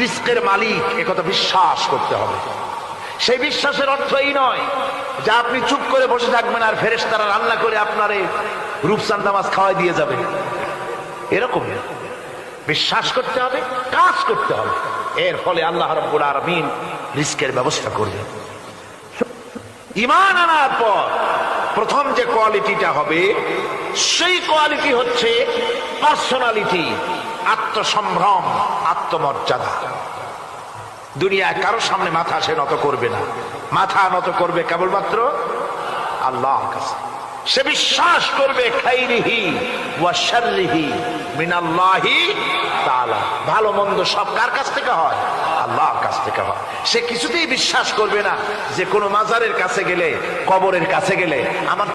রিস্কের মালিক, একথা বিশ্বাস করতে হবে। সেই বিশ্বাসের অর্থ এই নয় যে আপনি চুপ করে বসে থাকবেন আর ফেরেশতারা রান্না করে আপনার রূপচাঁদা মাছ খাওয়াই দিয়ে যাবে, এরকম না। বিশ্বাস করতে হবে, কাজ করতে হবে, এর ফলে আল্লাহ রাব্বুল আলামিন রিস্কের ব্যবস্থা করবেন। ঈমান আনার পর প্রথম যে কোয়ালিটিটা হবে সেই কোয়ালিটি হচ্ছে পার্সোনালিটি, আত্মসম্ভ্রম, আত্মমর্যাদা। দুনিয়ায় কারো সামনে মাথা সে নত করবে না, মাথা নত করবে কেবলমাত্র আল্লাহর কাছে। সে বিশ্বাস করবে খাইরিহি ওয়া শাররিহি মিনাল্লাহি তাআলা, ভালো মন্দ সব কার কাছ থেকে হয়? আল্লাহর কাছ থেকে হয়। সে কিছুতেই বিশ্বাস করবে না যে কোনো মাজারের কাছে গেলে, কবরের কাছে গেলে আমার